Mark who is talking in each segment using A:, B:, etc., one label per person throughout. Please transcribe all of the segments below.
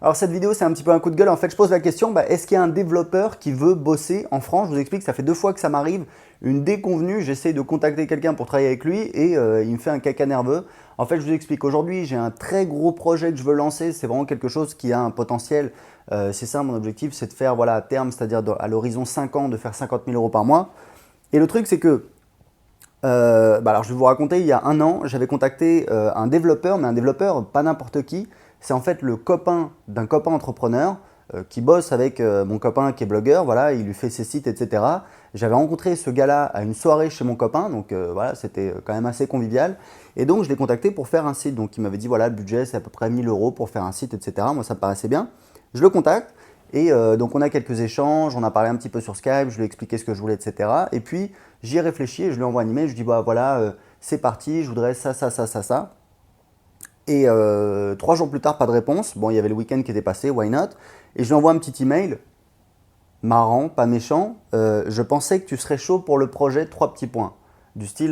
A: Alors cette vidéo, c'est un petit peu un coup de gueule. En fait, je pose la question, est-ce qu'il y a un développeur qui veut bosser en France? Je vous explique, ça fait 2 fois que ça m'arrive. Une déconvenue, j'essaie de contacter quelqu'un pour travailler avec lui et il me fait un caca nerveux. En fait, je vous explique, aujourd'hui, j'ai un très gros projet que je veux lancer. C'est vraiment quelque chose qui a un potentiel. C'est ça mon objectif, c'est de faire voilà, à terme, c'est-à-dire à l'horizon 5 ans, de faire 50 000 euros par mois. Et le truc, c'est que alors je vais vous raconter, il y a un an, j'avais contacté un développeur, mais un développeur pas n'importe qui. C'est en fait le copain d'un copain entrepreneur qui bosse avec mon copain qui est blogueur, voilà, il lui fait ses sites, etc. J'avais rencontré ce gars-là à une soirée chez mon copain, donc voilà, c'était quand même assez convivial. Et donc je l'ai contacté pour faire un site. Donc il m'avait dit, voilà, le budget c'est à peu près 1000 euros pour faire un site, etc. Moi ça me paraissait bien. Je le contacte. Et donc on a quelques échanges, on a parlé un petit peu sur Skype, je lui ai expliqué ce que je voulais, etc. Et puis j'y ai réfléchi et je lui envoie un email, je lui dis bah voilà, c'est parti, je voudrais ça, ça, ça, ça, ça. Et 3 jours plus tard, pas de réponse. Bon, il y avait le week-end qui était passé, why not? Et je lui envoie un petit email, marrant, pas méchant. Je pensais que tu serais chaud pour le projet, 3 petits points. Du style,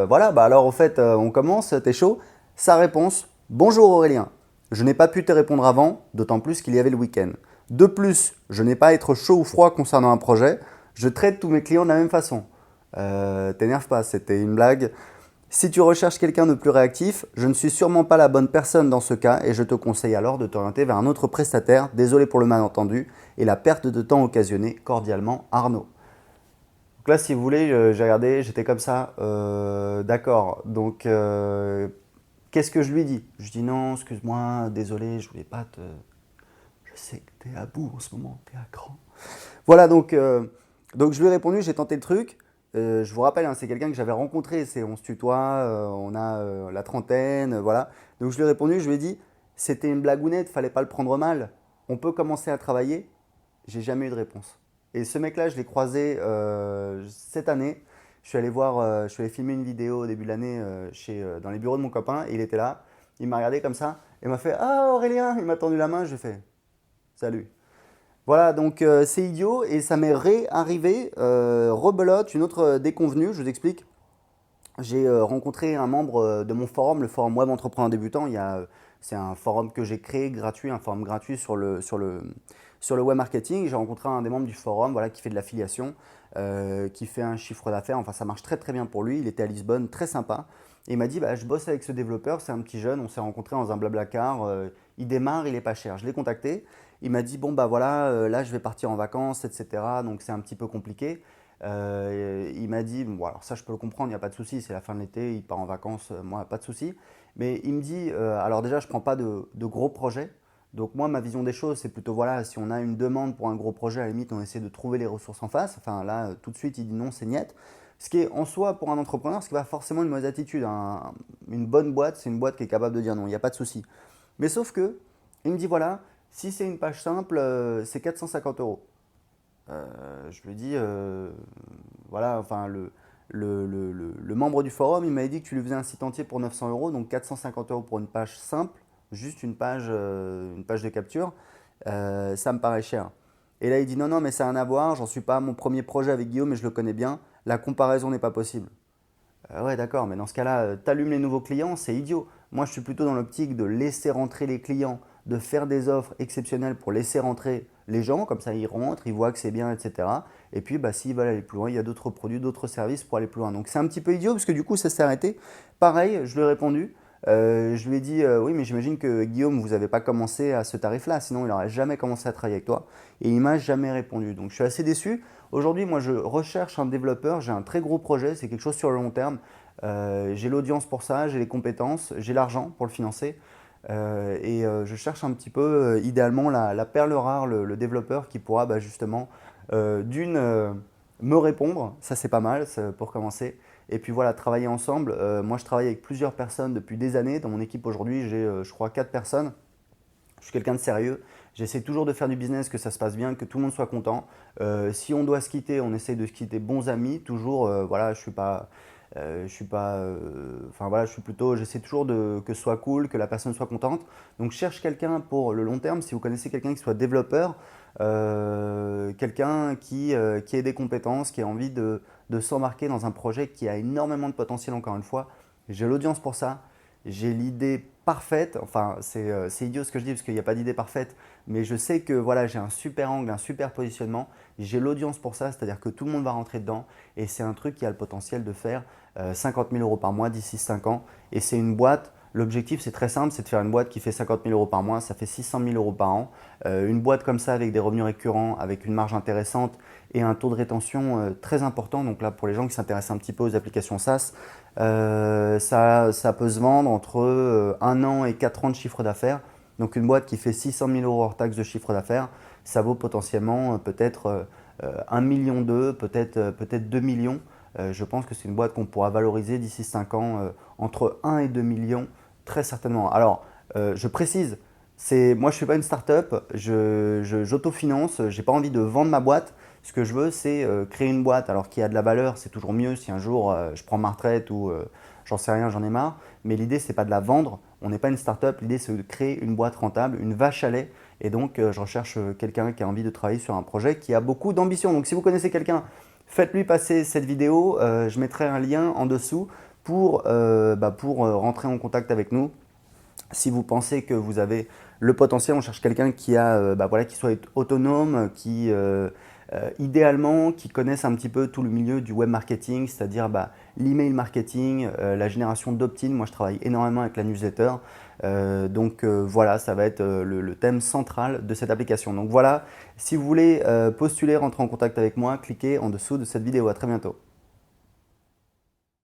A: voilà, bah alors au fait, on commence, t'es chaud? Sa réponse, bonjour Aurélien, je n'ai pas pu te répondre avant, d'autant plus qu'il y avait le week-end. De plus, je n'ai pas à être chaud ou froid concernant un projet, je traite tous mes clients de la même façon. T'énerve pas, c'était une blague. Si tu recherches quelqu'un de plus réactif, je ne suis sûrement pas la bonne personne dans ce cas et je te conseille alors de t'orienter vers un autre prestataire. Désolé pour le malentendu et la perte de temps occasionnée. Cordialement, Arnaud. Donc là, si vous voulez, j'ai regardé, j'étais comme ça. D'accord. Donc, qu'est-ce que je lui dis? Je dis non, excuse-moi, désolé, je voulais pas te. Je sais que t'es à bout en ce moment, t'es à cran. Voilà, donc je lui ai répondu, j'ai tenté le truc. Je vous rappelle, hein, c'est quelqu'un que j'avais rencontré, on se tutoie, on a la trentaine, voilà. Donc je lui ai répondu, je lui ai dit, c'était une blagounette, fallait pas le prendre mal. On peut commencer à travailler. J'ai jamais eu de réponse. Et ce mec-là, je l'ai croisé cette année. Je suis allé filmer une vidéo au début de l'année dans les bureaux de mon copain et il était là. Il m'a regardé comme ça et m'a fait ah Aurélien, il m'a tendu la main, je fais salut. Voilà, donc c'est idiot et ça m'est réarrivé, rebelote, une autre déconvenue, je vous explique. J'ai rencontré un membre de mon forum, le forum Web Entrepreneur Débutant. C'est un forum que j'ai créé gratuit, un forum gratuit sur le web marketing. J'ai rencontré un des membres du forum voilà, qui fait de l'affiliation, qui fait un chiffre d'affaires. Enfin, ça marche très très bien pour lui. Il était à Lisbonne, très sympa. Et il m'a dit, bah, je bosse avec ce développeur, c'est un petit jeune, on s'est rencontré dans un blablacar. Il démarre, il est pas cher. Je l'ai contacté. Il m'a dit, bon, bah voilà, là je vais partir en vacances, etc. Donc c'est un petit peu compliqué. Il m'a dit, bon alors ça je peux le comprendre, il n'y a pas de souci, c'est la fin de l'été, il part en vacances, moi pas de souci. Mais il me dit, alors déjà je ne prends pas de gros projets. Donc moi ma vision des choses c'est plutôt voilà, si on a une demande pour un gros projet, à la limite on essaie de trouver les ressources en face. Enfin là tout de suite il dit non, c'est niet. Ce qui est en soi pour un entrepreneur, ce qui va forcément une mauvaise attitude. Une bonne boîte, c'est une boîte qui est capable de dire non, il n'y a pas de souci. Mais sauf que, il me dit voilà, si c'est une page simple, c'est 450 euros. Je lui ai dit, voilà, enfin, le membre du forum, il m'avait dit que tu lui faisais un site entier pour 900 euros, donc 450 euros pour une page simple, juste une page de capture, ça me paraît cher. Et là, il dit non, non, mais ça n'a rien à voir, j'en suis pas à mon premier projet avec Guillaume, mais je le connais bien, la comparaison n'est pas possible. Ouais, d'accord, mais dans ce cas-là, tu allumes les nouveaux clients, c'est idiot. Moi, je suis plutôt dans l'optique de laisser rentrer les clients, de faire des offres exceptionnelles pour laisser rentrer les gens, comme ça ils rentrent, ils voient que c'est bien, etc. Et puis, bah, s'ils veulent aller plus loin, il y a d'autres produits, d'autres services pour aller plus loin. Donc, c'est un petit peu idiot parce que du coup, ça s'est arrêté. Pareil, je lui ai répondu. Je lui ai dit, oui, mais j'imagine que Guillaume, vous n'avez pas commencé à ce tarif-là, sinon il n'aurait jamais commencé à travailler avec toi. Et il m'a jamais répondu. Donc, je suis assez déçu. Aujourd'hui, moi, je recherche un développeur. J'ai un très gros projet. C'est quelque chose sur le long terme. J'ai l'audience pour ça, j'ai les compétences, j'ai l'argent pour le financer. Je cherche un petit peu, idéalement, la perle rare, le développeur qui pourra bah, justement, me répondre. Ça, c'est pas mal pour commencer. Et puis voilà, travailler ensemble. Moi, je travaille avec plusieurs personnes depuis des années. Dans mon équipe aujourd'hui, j'ai, je crois, 4 personnes. Je suis quelqu'un de sérieux. J'essaie toujours de faire du business, que ça se passe bien, que tout le monde soit content. Si on doit se quitter, on essaie de se quitter bons amis. Toujours, voilà, enfin voilà, j'essaie toujours que ce soit cool, que la personne soit contente. Donc, je cherche quelqu'un pour le long terme. Si vous connaissez quelqu'un qui soit développeur, quelqu'un qui ait des compétences, qui a envie de s'embarquer dans un projet qui a énormément de potentiel, encore une fois, j'ai l'audience pour ça. J'ai l'idée parfaite. Enfin, c'est idiot ce que je dis parce qu'il n'y a pas d'idée parfaite. Mais je sais que voilà, j'ai un super angle, un super positionnement. J'ai l'audience pour ça, c'est-à-dire que tout le monde va rentrer dedans. Et c'est un truc qui a le potentiel de faire 50 000 euros par mois d'ici 5 ans. Et c'est une boîte. L'objectif, c'est très simple, c'est de faire une boîte qui fait 50 000 euros par mois, ça fait 600 000 euros par an. Une boîte comme ça avec des revenus récurrents, avec une marge intéressante et un taux de rétention très important. Donc là, pour les gens qui s'intéressent un petit peu aux applications SaaS, ça peut se vendre entre 1 an et 4 ans de chiffre d'affaires. Donc une boîte qui fait 600 000 euros hors taxe de chiffre d'affaires, ça vaut potentiellement peut-être 1 million d'euros, peut-être 2 millions. Je pense que c'est une boîte qu'on pourra valoriser d'ici 5 ans entre 1 et 2 millions, très certainement. Alors, je précise, moi je ne suis pas une start-up, j'autofinance, je n'ai pas envie de vendre ma boîte. Ce que je veux, c'est créer une boîte alors qui a de la valeur, c'est toujours mieux si un jour je prends ma retraite ou j'en sais rien, j'en ai marre. Mais l'idée, c'est pas de la vendre, on n'est pas une start-up, l'idée c'est de créer une boîte rentable, une vache à lait. Et donc, je recherche quelqu'un qui a envie de travailler sur un projet qui a beaucoup d'ambition. Donc, si vous connaissez quelqu'un, faites-lui passer cette vidéo. Je mettrai un lien en dessous pour rentrer en contact avec nous. Si vous pensez que vous avez le potentiel, on cherche quelqu'un qui qui soit autonome, idéalement, qui connaisse un petit peu tout le milieu du web marketing, c'est-à-dire l'email marketing, la génération d'opt-in. Moi, je travaille énormément avec la newsletter. Voilà, ça va être le thème central de cette application. Donc voilà, si vous voulez postuler, rentrer en contact avec moi, cliquez en dessous de cette vidéo. À très bientôt.